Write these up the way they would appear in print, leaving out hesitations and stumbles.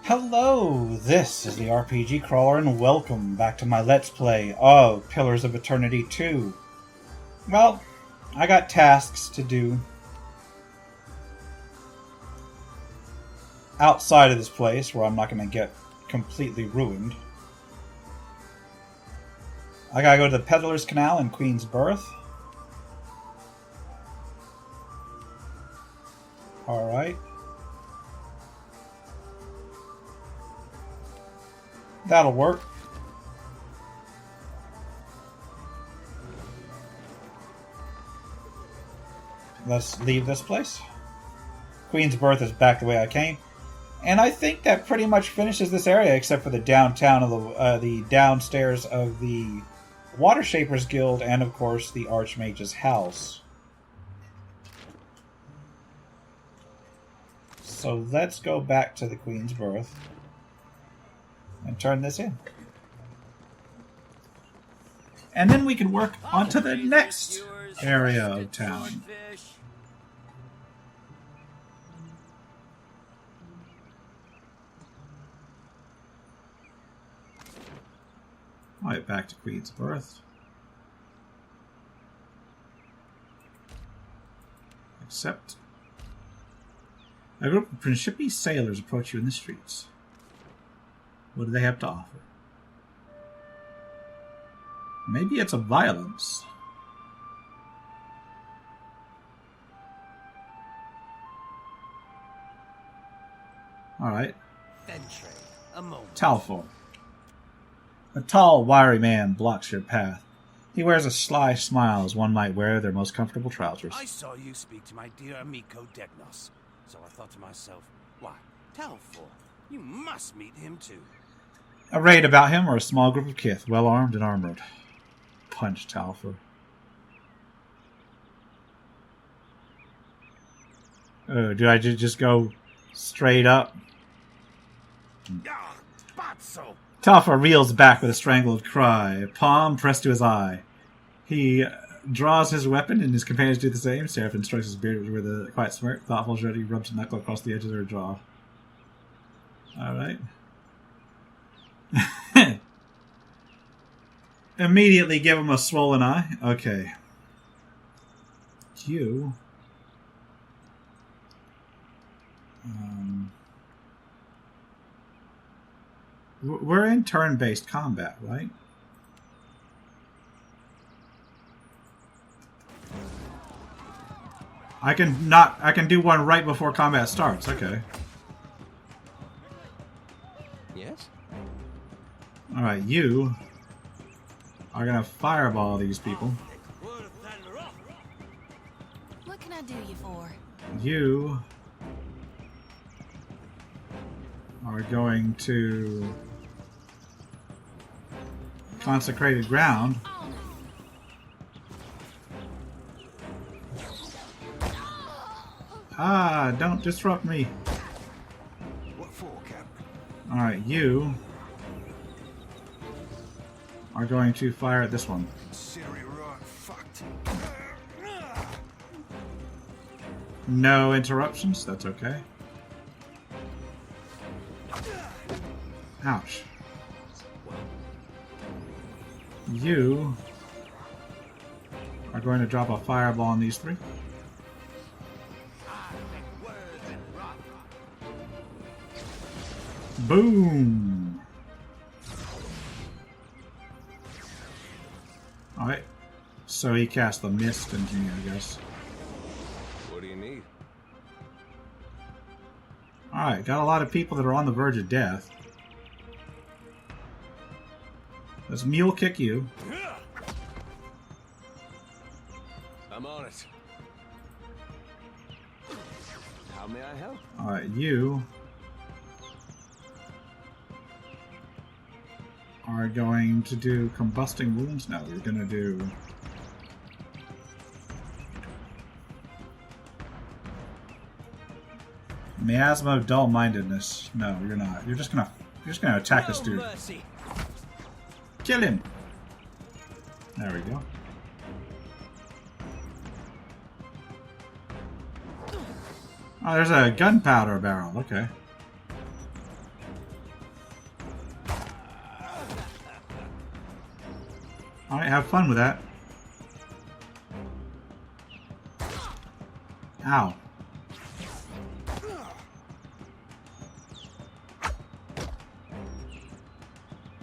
Hello, this is the RPG Crawler, and welcome back to my Let's Play of Pillars of Eternity 2. Well, I got tasks to do outside of this place where I'm not going to get completely ruined. I gotta go to the Peddler's Canal in Queen's Birth. Alright. That'll work. Let's leave this place. Queen's Birth is back the way I came. And I think that pretty much finishes this area, except for the downtown of the downstairs of the Water Shapers Guild, and of course the Archmage's house. So let's go back to the Queen's Birth and turn this in. And then we can work onto the next area of town. Alright, back to Queen's Birth. Accept. A group of principi sailors approach you in the streets. What do they have to offer? Maybe it's a violence. Alright. Talfor. A tall, wiry man blocks your path. He wears a sly smile as one might wear their most comfortable trousers. I saw you speak to my dear amico Degnos, so I thought to myself, why, Talfor, you must meet him too. Arrayed about him are a small group of kith, well armed and armored. Punch Talfor. Oh, do I just go straight up? Ah, Batso! Talfor reels back with a strangled cry, a palm pressed to his eye. He draws his weapon, and his companions do the same. Seraphim strikes his beard with a quiet smirk. Thoughtful as ready, rubs a knuckle across the edge of their jaw. Alright. Immediately give him a swollen eye. Okay. You. We're in turn-based combat, right? I can do one right before combat starts. Okay. Yes? Alright, you are gonna fireball these people. What can I do you for? You are going to consecrated ground. Ah, don't disrupt me. What for, Captain? Alright, you are going to fire at this one. No interruptions, that's okay. Ouch. You are going to drop a fireball on these three. Boom! Alright. So he cast the mist into me, I guess. What do you need? Alright, got a lot of people that are on the verge of death. Let's mule kick you. I'm on it. How may I help? Alright, you are going to do combusting wounds. No, you're going to do miasma of dull-mindedness. No, you're not. You're just gonna attack this dude. Mercy. Kill him. There we go. Oh, there's a gunpowder barrel. Okay. Alright, have fun with that. Ow.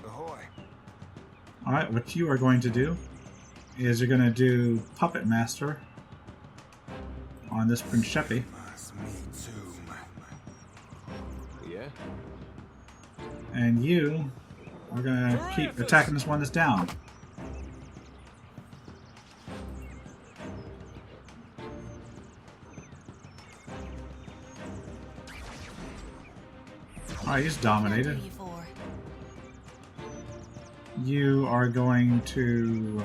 Ahoy. Alright, what you are going to do is you're going to do Puppet Master on this principi. Yeah? And you are going to keep attacking this one that's down. Alright, he's What can I do dominated. you for? You are going to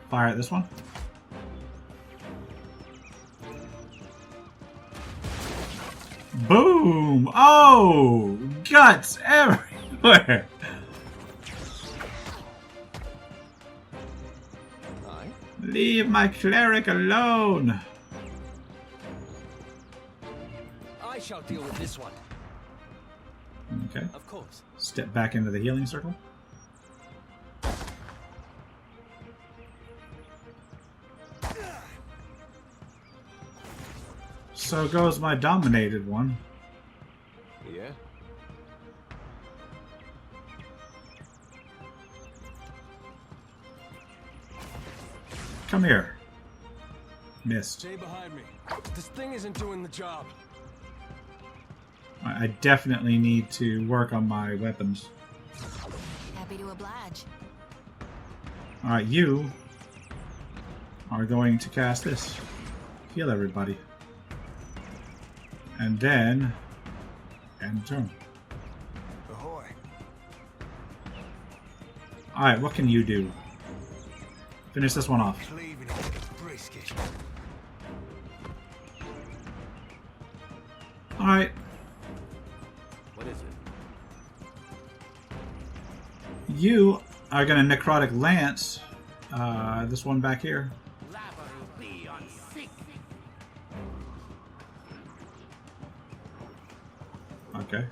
fire at this one. Boom! Oh! Guts everywhere! Aye. Leave my cleric alone! I shall deal with this one. Okay. Of course. Step back into the healing circle. So goes my dominated one. Yeah? Come here. Missed. Stay behind me. This thing isn't doing the job. I definitely need to work on my weapons. Happy to oblige. Alright, you are going to cast this. Heal everybody. And then end turn. Ahoy. Alright, what can you do? Finish this one off. Cleaving it with a brisket. Alright, What is it? you are going to Necrotic Lance this one back here. Okay.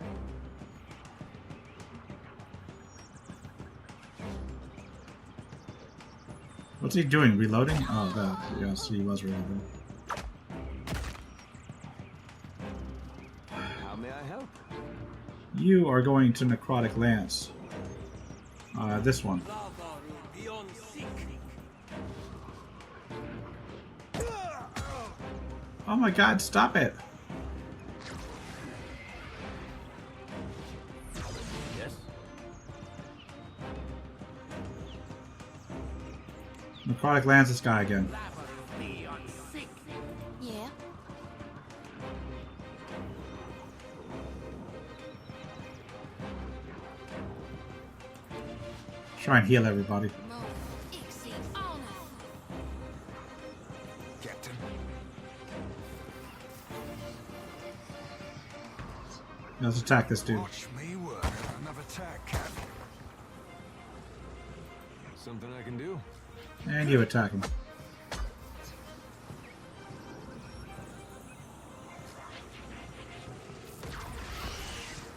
What's he doing? Reloading? Oh, that. Yes, he was reloading. How may I help? You are going to Necrotic Lance. This one. Oh my god, stop it! Yes? Necrotic Lance this guy again. Yeah. Try and heal everybody. Captain. Let's attack this dude. Watch me work. Another attack, Cap. Something I can do? And you attack him.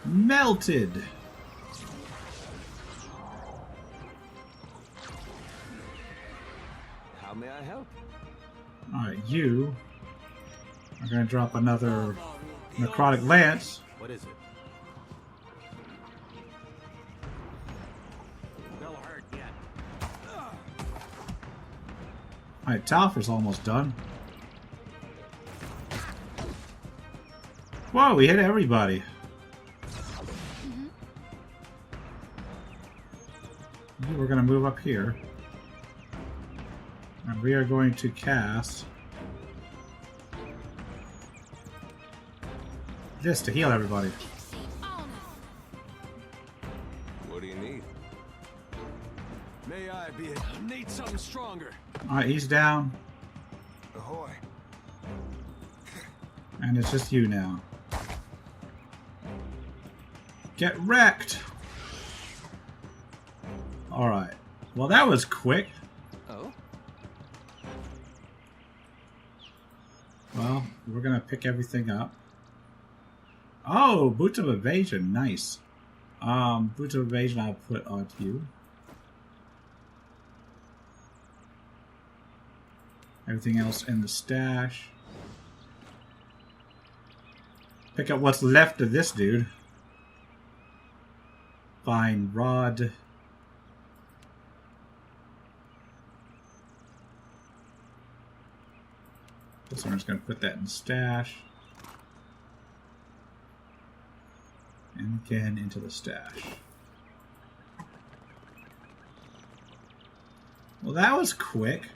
Melted! How may I help? Alright, you are going to drop another Necrotic Lance. What is it? No hurt yet. Alright, Talfer's almost done. Whoa, we hit everybody. We're going to move up here. And we are going to cast this to heal everybody. What do you need? May I be it? Need something stronger. Alright, he's down. Ahoy. And it's just you now. Get wrecked! Alright. Well, that was quick. Oh? Well, we're going to pick everything up. Oh, Boots of Evasion. Nice. Boots of evasion I'll put onto you. Everything else in the stash. Pick up what's left of this dude. Find rod. So I'm just going to put that in the stash. And again into the stash. Well, that was quick.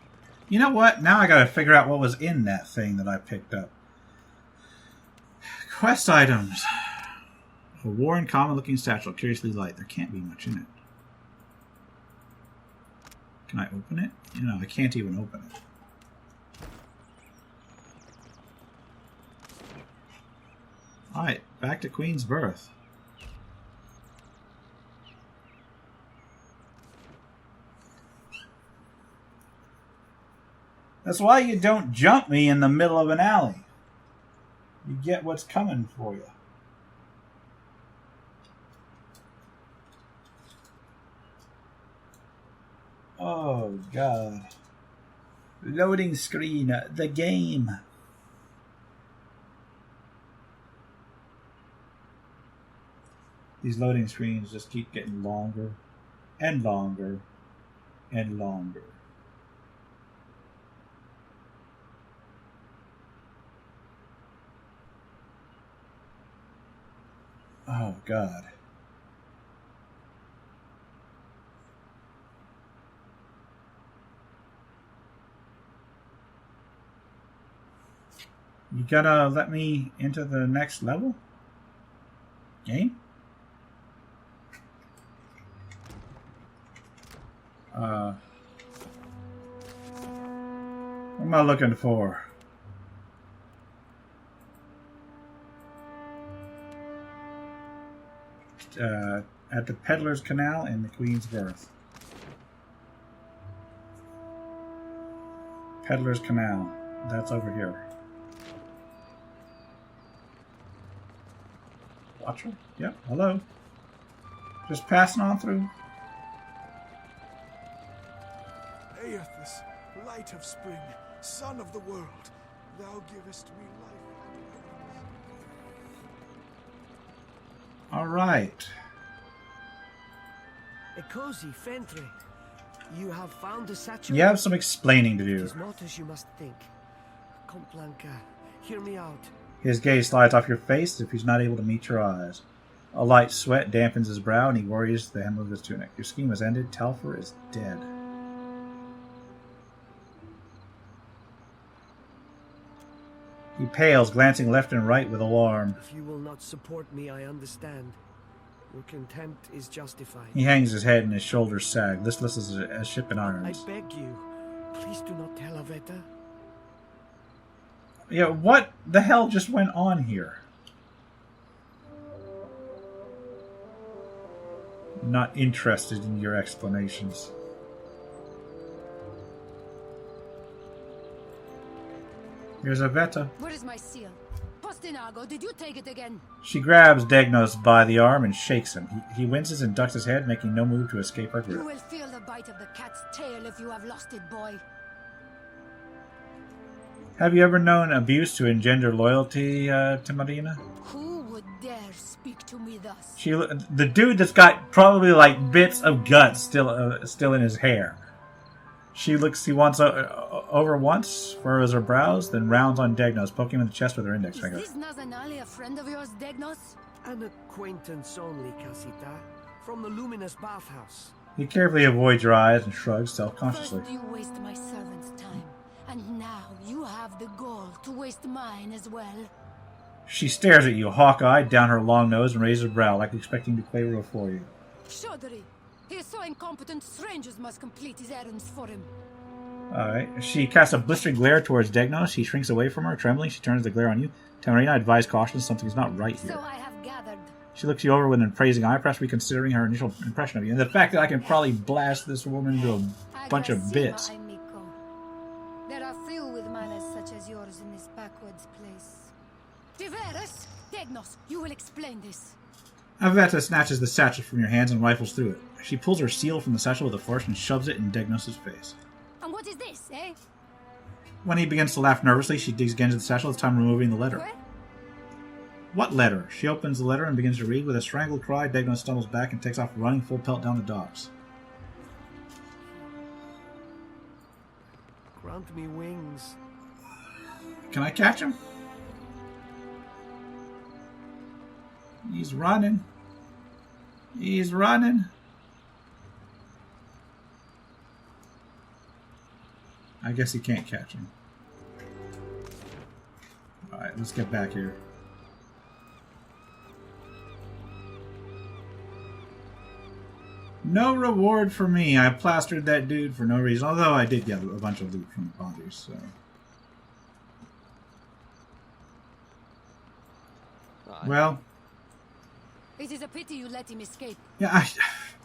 You know what? Now I got to figure out what was in that thing that I picked up. Quest items. A worn, common-looking satchel, curiously light. There can't be much in it. Can I open it? No, I can't even open it. Alright, back to Queen's Birth. That's why you don't jump me in the middle of an alley. You get what's coming for you. Oh, God. Loading screen, the game. These loading screens just keep getting longer and longer and longer. Oh, God. You gotta let me into the next level? Game? What am I looking for? At the Peddler's Canal in the Queen's Birth. Peddler's Canal. That's over here. Watcher? Yep, hello. Just passing on through. Aethys, light of spring, sun of the world, thou givest me life. Alright. Ekosi, Fentry, you have found the satchel. You have some explaining to It do. is not as you must think. Comte Blanca, hear me out. His gaze slides off your face as if he's not able to meet your eyes. A light sweat dampens his brow and he worries the hem of his tunic. Your scheme has ended. Telfer is dead. He pales, glancing left and right with alarm. If you will not support me, I understand. Your contempt is justified. He hangs his head and his shoulders sag, listless as a ship in I irons. beg you, please do not tell Aveta. Yeah, what the hell just went on here? Not interested in your explanations. Here's Aveta. Where is my seal? Postinago, did you take it again? She grabs Degnos by the arm and shakes him. He winces and ducks his head, making no move to escape her You grip. will feel the bite of the cat's tail if you have lost it, boy. Have you ever known abuse to engender loyalty, to Marina? Who would dare speak to me thus? The dude that's got probably like bits of guts still in his hair. He wants over once, furrows her brows, then rounds on Degnos, poking him in the chest with her index finger. Is this Nazanali a friend of yours, Degnos? An acquaintance only, Casita, from the luminous bathhouse. He carefully avoids your eyes and shrugs self-consciously. First you waste my servant's time, and now you have the gall to waste mine as well. She stares at you, hawk-eyed, down her long nose, and raises her brow, like expecting to quaver before you. Chaudhry, he is so incompetent, strangers must complete his errands for him. Alright. She casts a blistering glare towards Degnos. He shrinks away from her, trembling. She turns the glare on you. Tamarina, advise caution, something's not right here. So I have gathered. She looks you over with an appraising eye, perhaps reconsidering her initial impression of you. And the fact that I can probably blast this woman into a bunch of bits. Amico. There are few with manners such as yours in this backwoods place. Tiveras, Degnos, you will explain this. Aveta snatches the satchel from your hands and rifles through it. She pulls her seal from the satchel with a force and shoves it in Degnos' face. And what is this, eh? When he begins to laugh nervously, she digs again into the satchel, this time removing the letter. Where? What letter? She opens the letter and begins to read. With a strangled cry, Degnos stumbles back and takes off running full pelt down the docks. Grant me wings. Can I catch him? He's running. He's running. I guess he can't catch him. Alright, let's get back here. No reward for me. I plastered that dude for no reason. Although I did get a bunch of loot from the bodies, so... Well... It is a pity you let him escape. Yeah,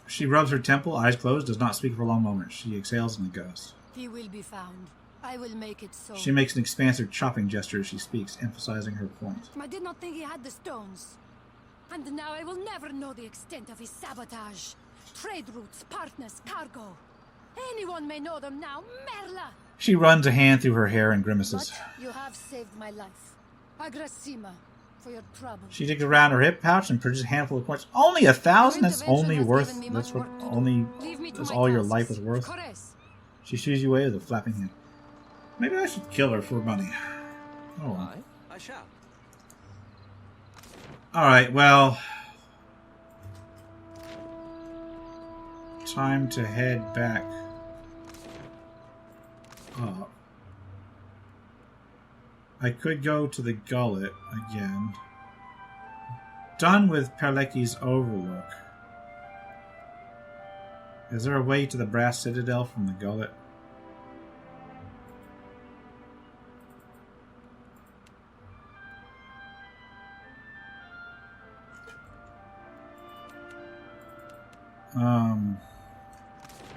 she rubs her temple, eyes closed, does not speak for a long moment. She exhales and goes. He will be found. I will make it so. She makes an expansive chopping gesture as she speaks, emphasizing her point. I did not think he had the stones. And now I will never know the extent of his sabotage. Trade routes, partners, cargo. Anyone may know them now. Merla! She runs a hand through her hair and grimaces. But you have saved my life. Agrasima, for your trouble. She digs around her hip pouch and purchases a handful of coins. Only 1,000? That's only worth... That's what only... That's all your life is worth? She shoos you away with a flapping hand. Maybe I should kill her for money. Oh well. I shall. Alright, well... Time to head back up. I could go to the gullet again. Done with Perleki's Overlook. Is there a way to the Brass Citadel from the gullet?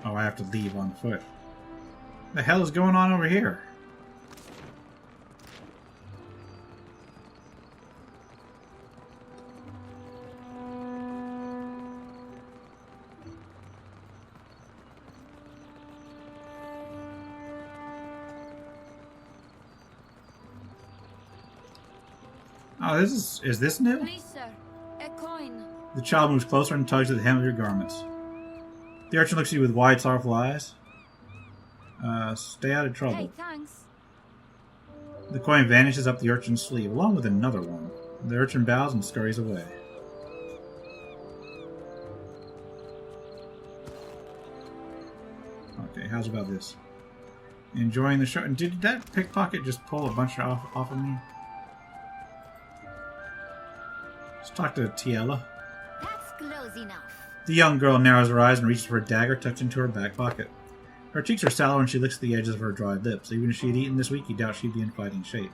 Oh, I have to leave on foot. The hell is going on over here? Oh, is this new? Please, sir. A coin. The child moves closer and tugs at the hem of your garments. The urchin looks at you with wide, sorrowful eyes. Stay out of trouble. Hey, thanks. The coin vanishes up the urchin's sleeve, along with another one. The urchin bows and scurries away. Okay, how's about this? Enjoying the show. And did that pickpocket just pull a bunch off of me? Let's talk to Tiela. That's close enough. The young girl narrows her eyes and reaches for a dagger tucked into her back pocket. Her cheeks are sallow and she licks the edges of her dried lips. Even if she had eaten this week, you doubt she'd be in fighting shape.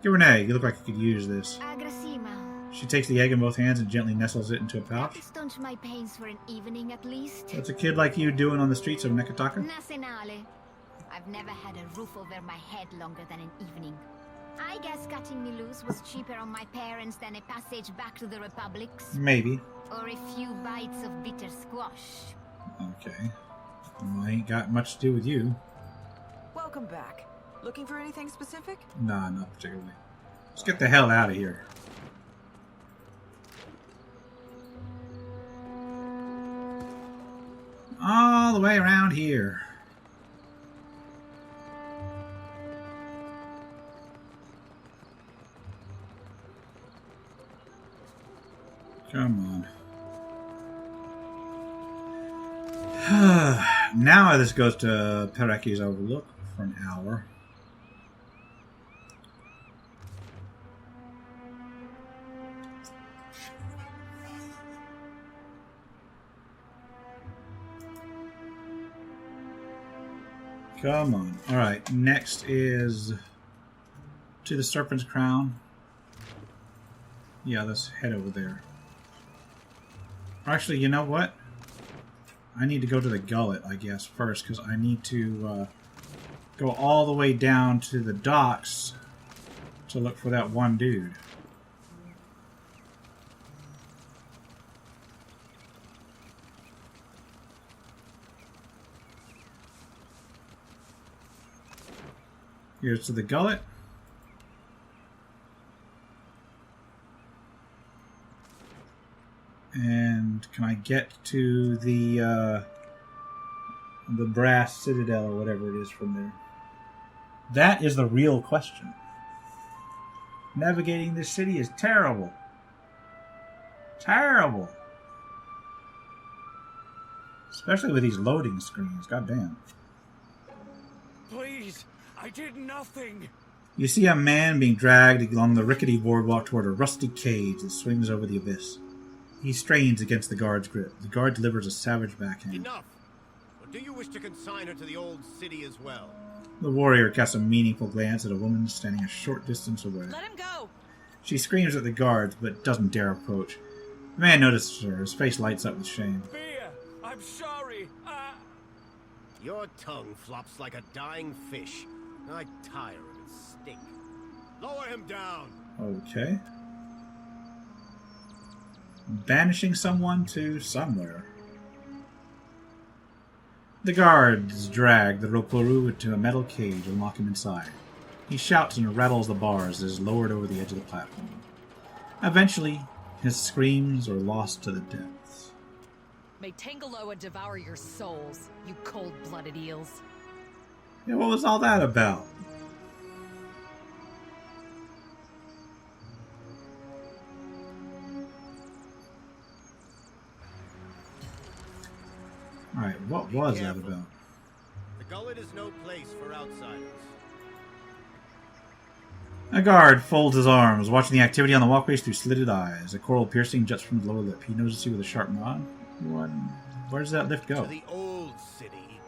Give her an egg. You look like you could use this. Agrasima. She takes the egg in both hands and gently nestles it into a pouch. That'll staunch my pains for an evening at least. What's a kid like you doing on the streets of Nekataka? Nasenale. I've never had a roof over my head longer than an evening. I guess cutting me loose was cheaper on my parents than a passage back to the Republics. Maybe. Or a few bites of bitter squash. Okay. Well, I ain't got much to do with you. Welcome back. Looking for anything specific? Nah, not particularly. Let's get the hell out of here. All the way around here. Come on. Now this goes to Pereki's Overlook for an hour. Come on. Alright, next is to the Serpent's Crown. Yeah, let's head over there. Actually, you know what? I need to go to the gullet, I guess, first, because I need to go all the way down to the docks to look for that one dude. Here's to the gullet. And can I get to the brass citadel or whatever it is from there? That is the real question. Navigating this city is terrible. Terrible. Especially with these loading screens. Goddamn. Please, I did nothing. You see a man being dragged along the rickety boardwalk toward a rusty cage that swings over the abyss. He strains against the guard's grip. The guard delivers a savage backhand. Enough! Or do you wish to consign her to the old city as well? The warrior casts a meaningful glance at a woman standing a short distance away. Let him go! She screams at the guards, but doesn't dare approach. The man notices her. His face lights up with shame. Bia, I'm sorry. Your tongue flops like a dying fish. I tire of its stink. Lower him down! Okay. Banishing someone to somewhere. The guards drag the Roporu into a metal cage and lock him inside. He shouts and rattles the bars as is lowered over the edge of the platform. Eventually, his screams are lost to the depths. May Tangaloa devour your souls, you cold-blooded eels. Yeah, what was all that about? Alright, what was that about? The gullet is no place for outsiders. A guard folds his arms, watching the activity on the walkways through slitted eyes. A coral piercing juts from his lower lip. He notices you with a sharp nod. Where does that lift go? To the old city,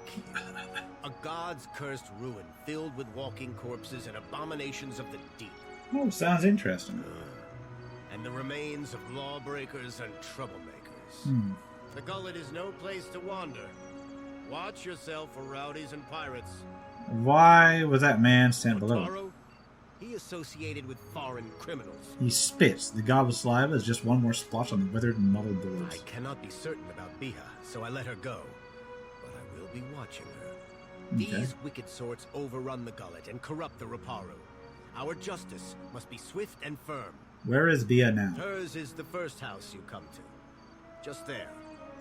a god's cursed ruin filled with walking corpses and abominations of the deep. Oh, sounds interesting. And the remains of lawbreakers and troublemakers. The gullet is no place to wander. Watch yourself for rowdies and pirates. Why was that man sent below? Taro, he associated with foreign criminals. He spits. The goblet of saliva is just one more splotch on the weathered and muddled boards. I cannot be certain about Biha, so I let her go. But I will be watching her. Okay. These wicked sorts overrun the gullet and corrupt the Raparu. Our justice must be swift and firm. Where is Bia now? Hers is the first house you come to. Just there.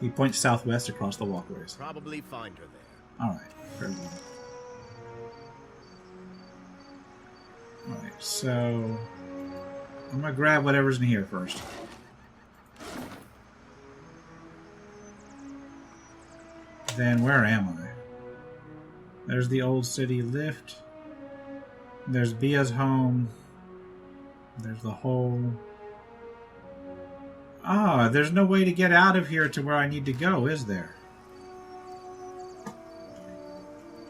He points southwest across the walkways. Probably find her there. Alright, very well. Alright, so I'm gonna grab whatever's in here first. Then where am I? There's the old city lift. There's Bia's home. There's the hole. Ah, there's no way to get out of here to where I need to go, is there?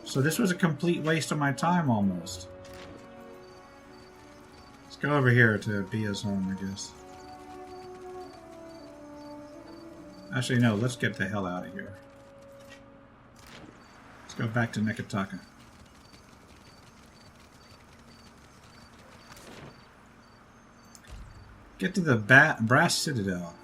So this was a complete waste of my time, almost. Let's go over here to Bia's home, I guess. Actually, no, let's get the hell out of here. Let's go back to Nekataka. Get to the brass citadel.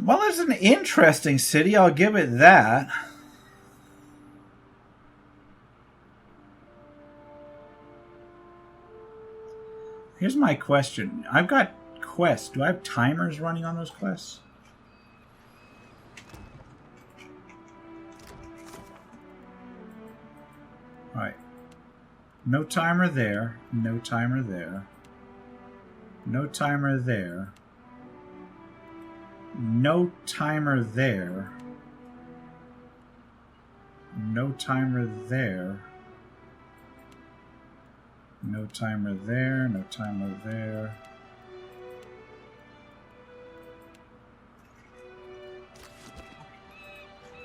Well, it's an interesting city, I'll give it that. Here's my question. I've got quests. Do I have timers running on those quests? Alright. No timer there. No timer there. No timer there. No timer there. No timer there. No timer there. No timer there.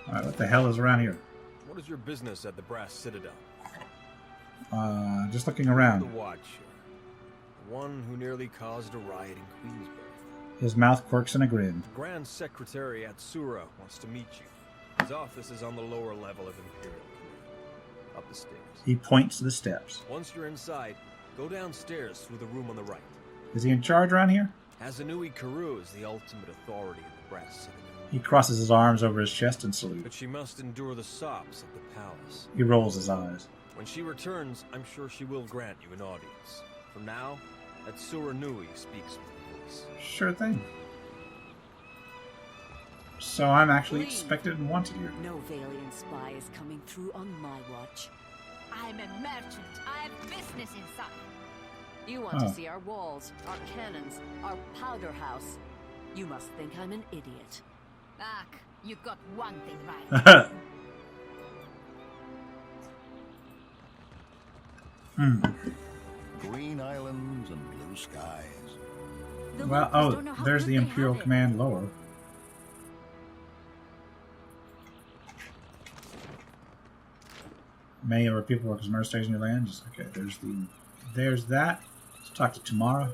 Alright, what the hell is around here? What is your business at the Brass Citadel? Just looking around. The Watcher. The one who nearly caused a riot in Queensburg. His mouth quirks in a grin. The Grand Secretary at Sura wants to meet you. His office is on the lower level of Imperial Command. Up the stairs. He points to the steps. Once you're inside, go downstairs through the room on the right. Is he in charge around here? Hazanui Karu is the ultimate authority in the brass citadel. He crosses his arms over his chest and But salutes. she must endure the sops at the palace. He rolls his eyes. When she returns, I'm sure she will grant you an audience. For now, that Sura Nui speaks with her voice. Sure thing. So I'm actually expected and wanted here. No Valiant spy is coming through on my watch. I'm a merchant. I have business inside. You want to see our walls, our cannons, our powder house. You must think I'm an idiot. Ak, you got one thing right. Green islands and blue skies. Well, oh, there's the Imperial Command lower. Many of our people work as mercenaries in your lands. Okay, there's that. Let's talk to Tamara.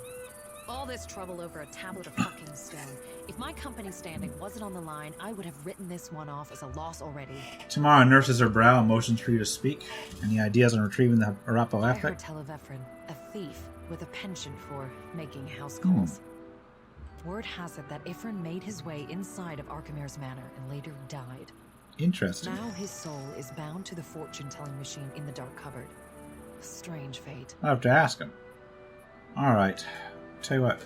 All this trouble over a tablet of fucking stone. If my company's standing wasn't on the line, I would have written this one off as a loss already. Tamara nurses her brow and motions for you to speak. Any ideas on retrieving the Arapo I heard affect? tell of Ephron, a thief with a penchant for making house calls. Word has it that Ephron made his way inside of Archimer's manor and later died. Interesting. Now his soul is bound to the fortune-telling machine in the dark cupboard. Strange fate. I'll have to ask him. Alright. Tell you what.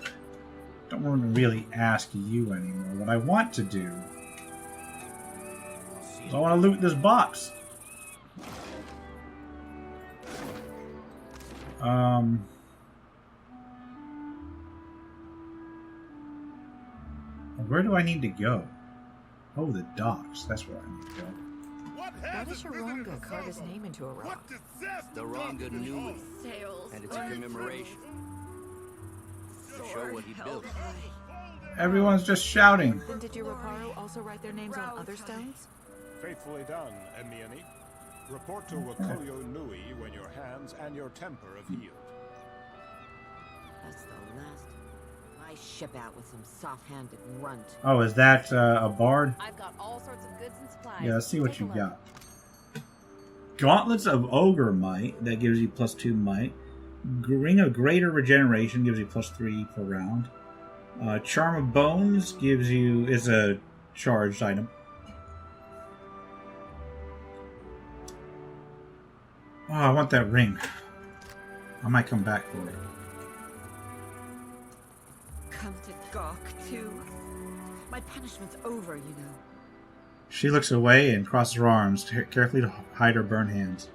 Don't want to really ask you anymore. What I want to do is I want to loot this box. Where do I need to go? Oh, the docks. That's where I need to go. Why does Sharonga carve his name into a rock? The Ranga Nui, and it's a commemoration to show what he built. Everyone's just shouting. Then did your Reparo also write their names on other stones? Faithfully done, Emiani. Report to Wakoyo Nui when your hands and your temper have healed. That's the last. I ship out with some soft-handed runt. Oh, is that a bard? I've got all sorts of goods and supplies. Yeah, let's see what you got. Gauntlets of Ogre Might, that gives you +2 might. Ring of Greater Regeneration gives you +3 per round. Charm of Bones is a charged item. Oh, I want that ring. I might come back for it. Come to gawk, too. My punishment's over, you know. She looks away and crosses her arms, carefully to hide her burned hands.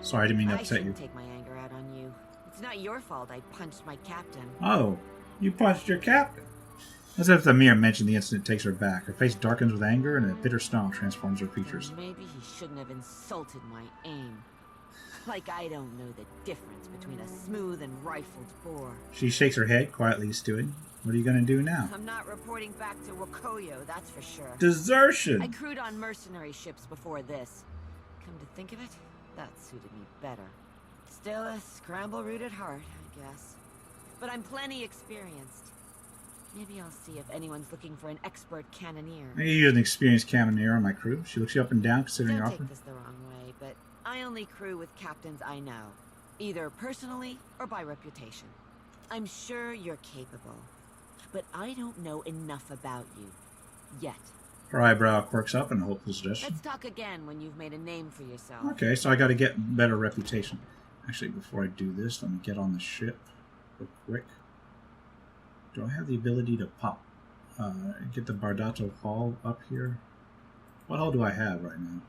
Sorry, I didn't mean to I upset you. shouldn't take my anger out on you. It's not your fault I punched my captain. Oh, you punched your captain. As if the mere mention of the incident takes her back. Her face darkens with anger and a bitter snarl transforms her features. Maybe he shouldn't have insulted my aim. Like I don't know the difference between a smooth and rifled bore. She shakes her head, quietly stewing. What are you going to do now? I'm not reporting back to Wakoyo, that's for sure. Desertion! I crewed on mercenary ships before this. Come to think of it, that suited me better. Still a scramble root at heart, I guess. But I'm plenty experienced. Maybe I'll see if anyone's looking for an expert cannoneer. I use an experienced cannoneer on my crew. She looks you up and down, considering your Don't offer. take this the wrong way, but I only crew with captains I know. Either personally or by reputation. I'm sure you're capable. But I don't know enough about you. Yet. Her eyebrow quirks up in a hopeful suggestion. Let's talk again when you've made a name for yourself. Okay, so I got to get better reputation. Actually, before I do this, let me get on the ship real quick. Do I have the ability to get the Bardato Hall up here? What hull do I have right now?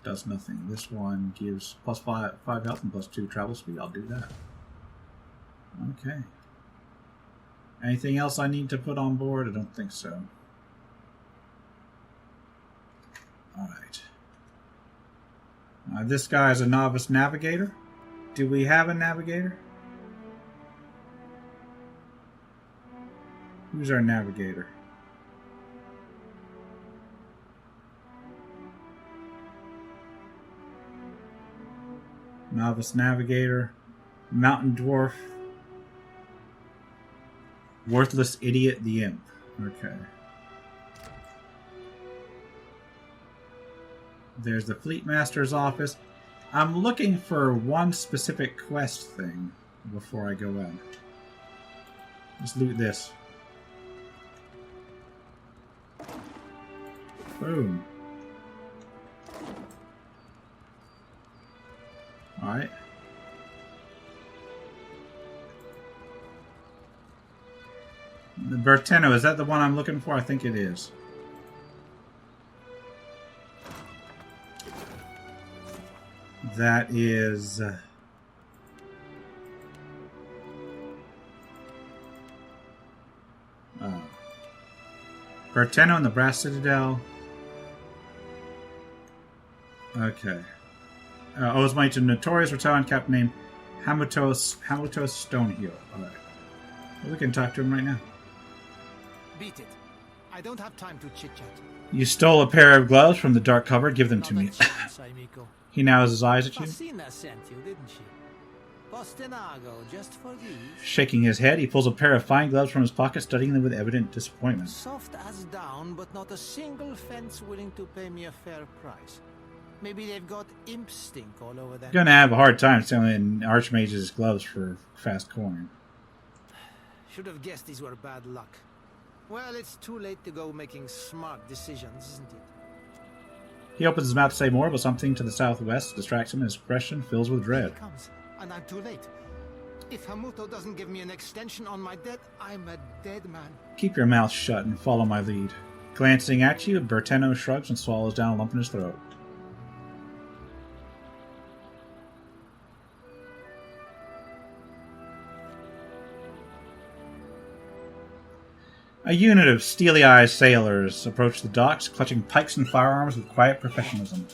Does nothing. This one gives +5 health and +2 travel speed. I'll do that. Okay. Anything else I need to put on board? I don't think so. Alright. This guy is a novice navigator. Do we have a navigator? Who's our navigator? Novice navigator. Mountain dwarf. Worthless idiot, the imp. Okay. There's the Fleet Master's office. I'm looking for one specific quest thing before I go in. Let's loot this. Boom. Alright. The Berteno, is that the one I'm looking for? I think it is. That is... Berteno and the Brass Citadel. Okay. Owes money to notorious Rattelian captain named Hamutos Stonehill. Alright. Well, we can talk to him right now. Beat it. I don't have time to chit-chat. You stole a pair of gloves from the dark cupboard. Give them to me. He now has his eyes at you. Fasina sent you, didn't she? Postinago, just for these. Shaking his head, he pulls a pair of fine gloves from his pocket, studying them with evident disappointment. Soft as down, but not a single fence willing to pay me a fair price. Maybe they've got imp stink all over them. You're gonna have a hard time selling Archmage's gloves for fast coin. Should have guessed these were bad luck. Well, it's too late to go making smart decisions, isn't it? He opens his mouth to say more, but something to the southwest distracts him and his expression fills with dread. He comes, and I'm too late. If Hamuto doesn't give me an extension on my debt, I'm a dead man. Keep your mouth shut and follow my lead. Glancing at you, Berteno shrugs and swallows down a lump in his throat. A unit of steely-eyed sailors approach the docks, clutching pikes and firearms with quiet professionalism.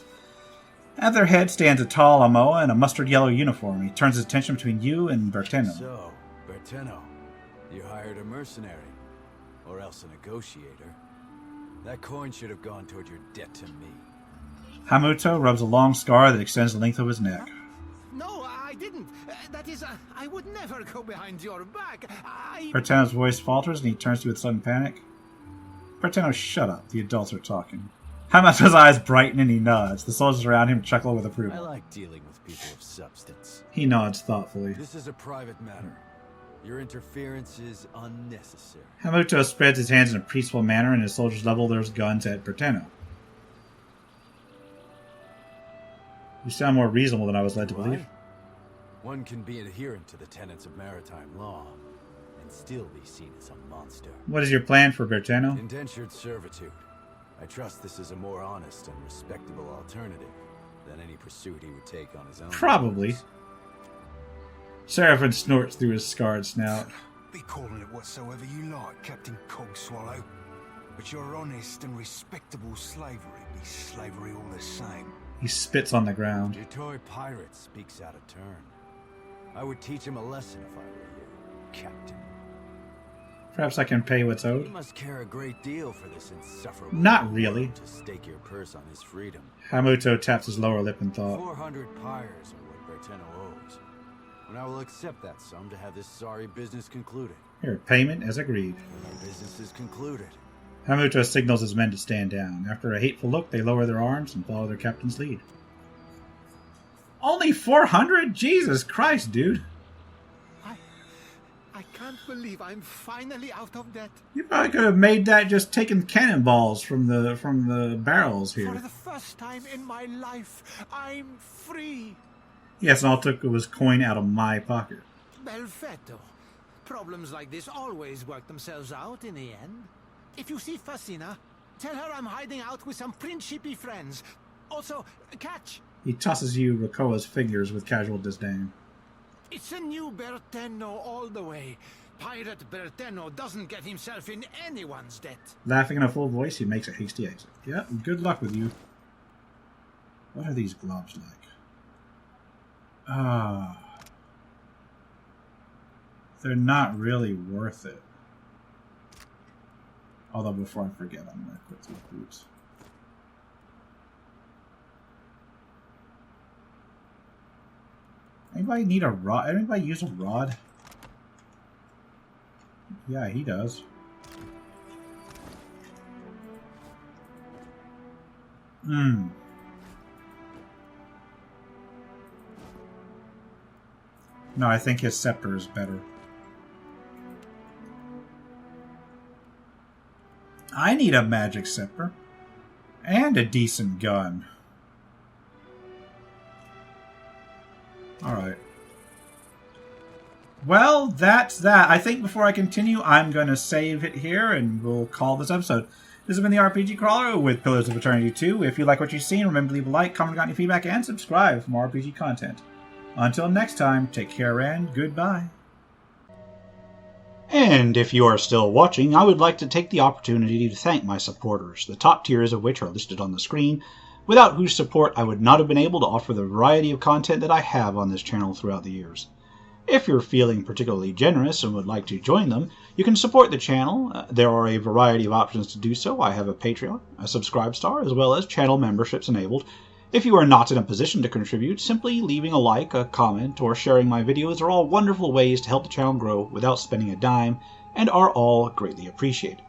At their head stands a tall Amoa in a mustard-yellow uniform. He turns his attention between you and Berteno. So, Berteno, you hired a mercenary, or else a negotiator. That coin should have gone toward your debt to me. Hamuto rubs a long scar that extends the length of his neck. No, I didn't. That is, I would never go behind your back. Berteno's voice falters and he turns to you with sudden panic. Berteno, shut up. The adults are talking. Hamuto's eyes brighten and he nods. The soldiers around him chuckle with approval. I like dealing with people of substance. He nods thoughtfully. This is a private matter. Your interference is unnecessary. Hamuto spreads his hands in a peaceful manner and his soldiers level their guns at Berteno. You sound more reasonable than I was led to believe. One can be adherent to the tenets of maritime law and still be seen as a monster. What is your plan for Berteno? Indentured servitude. I trust this is a more honest and respectable alternative than any pursuit he would take on his own. Probably. Seraphin snorts through his scarred snout. Be calling it whatsoever you like, Captain Cogswallow. But your honest and respectable slavery be slavery all the same. He spits on the ground. Your toy pirate speaks out of turn. I would teach him a lesson if I were you, Captain. Perhaps I can pay what's owed. You must care a great deal for this insufferable. Not really. To stake your purse on his freedom. Hamuto taps his lower lip in thought. 400 pyres are what Berteno owes. And I will accept that sum to have this sorry business concluded. Here, payment as agreed. When our business is concluded. Hamuto signals his men to stand down. After a hateful look, they lower their arms and follow their captain's lead. Only 400? Jesus Christ, dude. I can't believe I'm finally out of debt. You probably could have made that just taking cannonballs from the barrels here. For the first time in my life, I'm free. Yes, and all it took was coin out of my pocket. Perfetto. Problems like this always work themselves out in the end. If you see Fasina, tell her I'm hiding out with some principi friends. Also, catch! He tosses you Rakoa's figures with casual disdain. It's a new Berteno all the way. Pirate Berteno doesn't get himself in anyone's debt. Laughing in a full voice, he makes a hasty exit. Yep, good luck with you. What are these gloves like? They're not really worth it. Although before I forget, I'm going to quit these boots. Anybody need a rod? Anybody use a rod? Yeah, he does. No, I think his scepter is better. I need a magic scepter. And a decent gun. Alright. Well, that's that. I think before I continue, I'm going to save it here, and we'll call this episode. This has been the RPG Crawler with Pillars of Eternity 2. If you like what you've seen, remember to leave a like, comment, got any feedback, and subscribe for more RPG content. Until next time, take care and goodbye. And if you are still watching, I would like to take the opportunity to thank my supporters, the top tiers of which are listed on the screen, without whose support I would not have been able to offer the variety of content that I have on this channel throughout the years. If you're feeling particularly generous and would like to join them, you can support the channel. There are a variety of options to do so. I have a Patreon, a Subscribe Star, as well as channel memberships enabled. If you are not in a position to contribute, simply leaving a like, a comment, or sharing my videos are all wonderful ways to help the channel grow without spending a dime, and are all greatly appreciated.